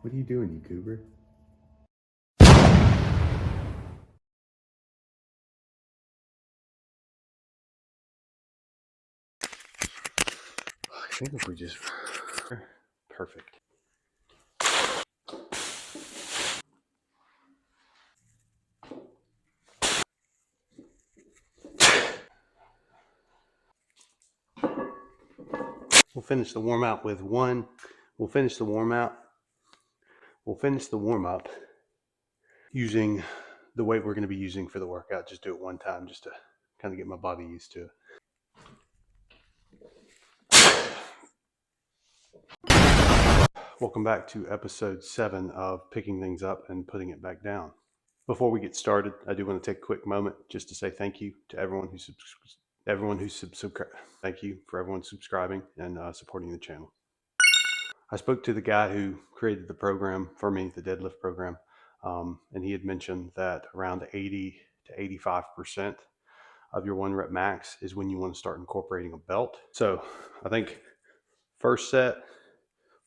What are you doing, you goober? I think if we just... Perfect. We'll finish the warm out with one. We'll finish the warm up using the weight we're going to be using for the workout. Just do it one time just to kind of get my body used to it. Welcome back to episode 7 of picking things up and putting it back down. Before we get started, I do want to take a quick moment just to say thank you to everyone who's thank you for everyone subscribing and supporting the channel. I spoke to the guy who created the program for me, the deadlift program, and he had mentioned that around 80 to 85% of your 1 rep max is when you want to start incorporating a belt. So I think first set,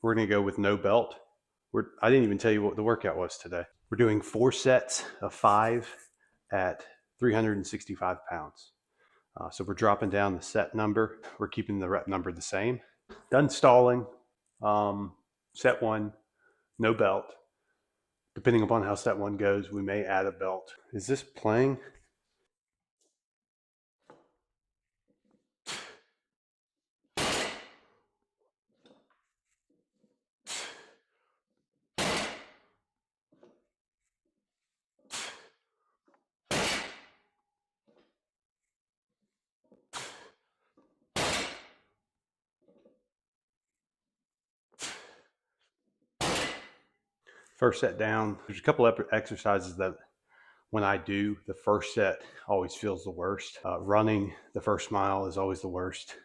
we're going to go with no belt. I didn't even tell you what the workout was today. We're doing 4 sets of 5 at 365 pounds. So we're dropping down the set number. We're keeping the rep number the same. Done stalling. Set 1, no belt. Depending upon how set 1 goes, we may add a belt. Is this playing? First set down. There's a couple of exercises that when I do, the first set always feels the worst. Running the first mile is always the worst.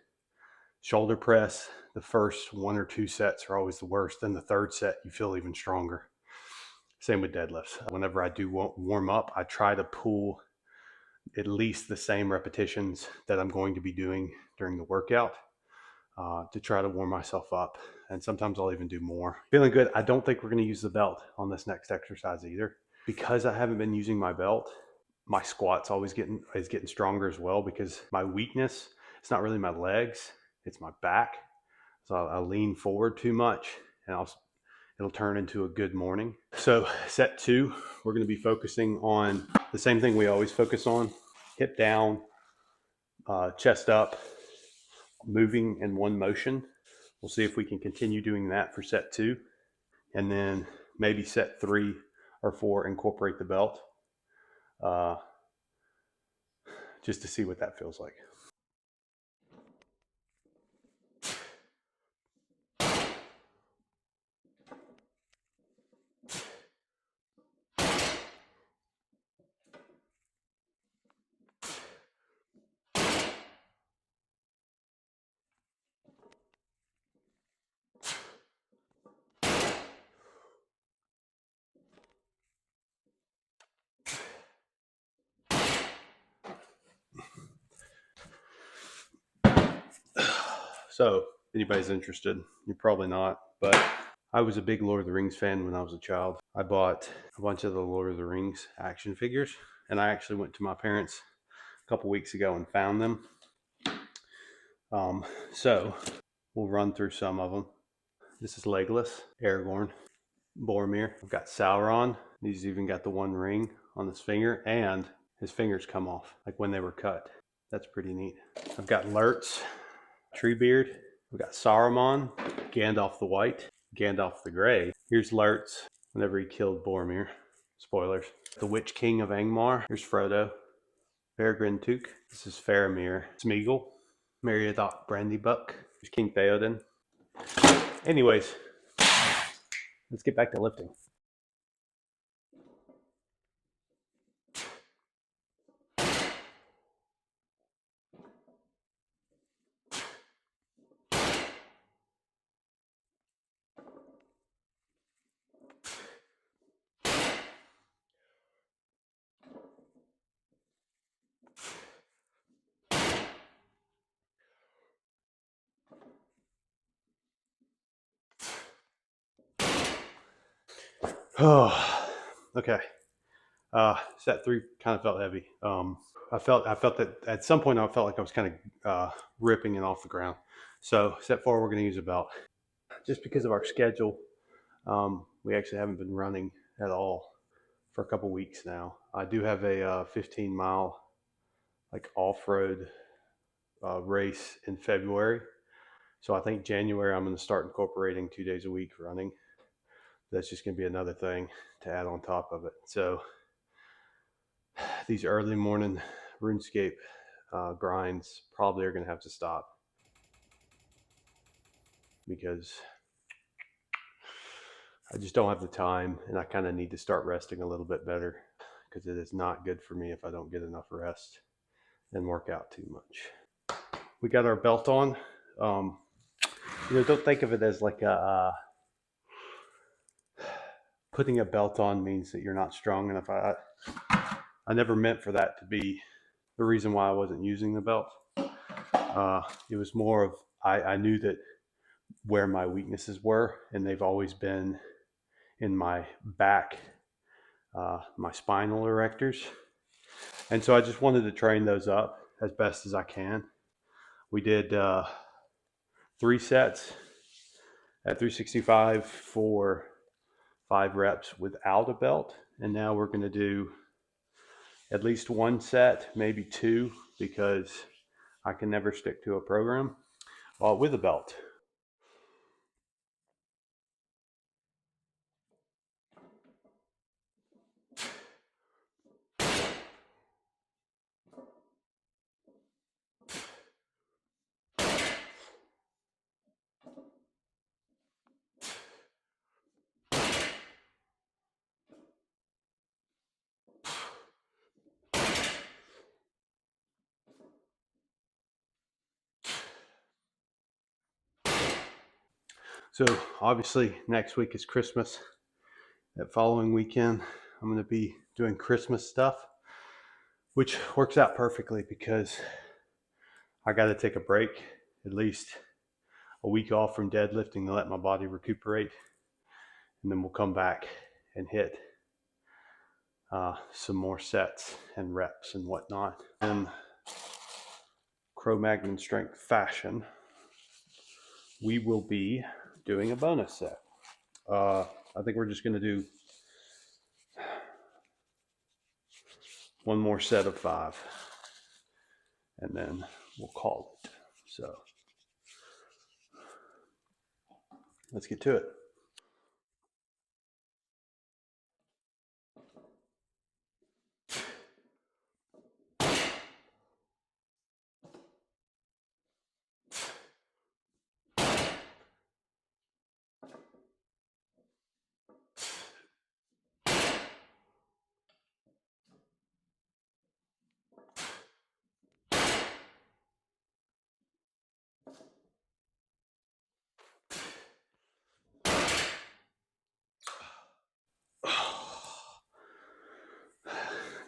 Shoulder press, the first 1 or 2 sets are always the worst. Then the third set, you feel even stronger. Same with deadlifts. Whenever I do warm up, I try to pull at least the same repetitions that I'm going to be doing during the workout to try to warm myself up. And sometimes I'll even do more. Feeling good. I don't think we're going to use the belt on this next exercise either. Because I haven't been using my belt, my squat's always getting stronger as well, because my weakness, it's not really my legs, it's my back. So I lean forward too much and it'll turn into a good morning. So set 2, we're going to be focusing on the same thing we always focus on: hip down, chest up, moving in one motion. We'll see if we can continue doing that for set 2, and then maybe set 3 or 4 incorporate the belt, just to see what that feels like. So, if anybody's interested, you're probably not, but I was a big Lord of the Rings fan when I was a child. I bought a bunch of the Lord of the Rings action figures, and I actually went to my parents a couple weeks ago and found them. So, we'll run through some of them. This is Legolas, Aragorn, Boromir. I've got Sauron. He's even got the 1 ring on his finger, and his fingers come off, like when they were cut. That's pretty neat. I've got Lurtz, Treebeard. We've got Saruman, Gandalf the White, Gandalf the Grey. Here's Lurtz whenever he killed Boromir. Spoilers. The Witch King of Angmar. Here's Frodo. Bergrentuk. This is Faramir. Smeagol. Meriadoc Brandybuck. Here's King Theoden. Anyways, let's get back to lifting. Oh, okay. Set 3 kind of felt heavy. I felt that at some point I felt like I was kind of ripping it off the ground. So set 4, we're going to use a belt. Just because of our schedule, we actually haven't been running at all for a couple weeks now. I do have a 15-mile like off-road race in February. So I think January I'm going to start incorporating 2 days a week running. That's just going to be another thing to add on top of it. So these early morning RuneScape grinds probably are going to have to stop because I just don't have the time, and I kind of need to start resting a little bit better because it is not good for me if I don't get enough rest and work out too much. We got our belt on. Don't think of it as like a putting a belt on means that you're not strong enough. I never meant for that to be the reason why I wasn't using the belt. It was more of I knew that where my weaknesses were, and they've always been in my back, my spinal erectors. And so I just wanted to train those up as best as I can. We did 3 sets at 365 for 5 reps without a belt. And now we're going to do at least 1 set, maybe 2, because I can never stick to a program with a belt. So obviously next week is Christmas. That following weekend, I'm going to be doing Christmas stuff, which works out perfectly because I got to take a break, at least a week off from deadlifting to let my body recuperate. And then we'll come back and hit some more sets and reps and whatnot. In Cro-Magnon strength fashion, we will be doing a bonus set. I think we're just going to do 1 more set of 5, and then we'll call it. So let's get to it.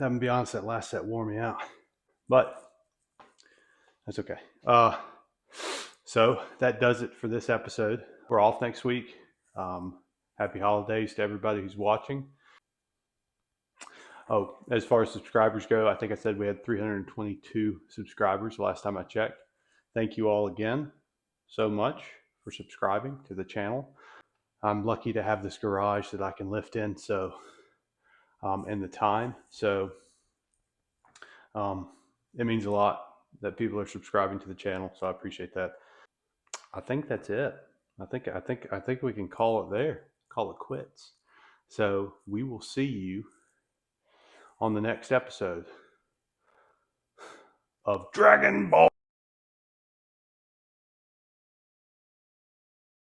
I'm gonna be honest, that last set wore me out, but that's okay. So that does it for this episode. We're off next week. Happy holidays to everybody who's watching. Oh, as far as subscribers go, I think I said we had 322 subscribers the last time I checked. Thank you all again so much for subscribing to the channel. I'm lucky to have this garage that I can lift in, so and the time. So it means a lot that people are subscribing to the channel. So I appreciate that. I think that's it. I think we can call it there. Call it quits. So we will see you on the next episode of Dragon Ball.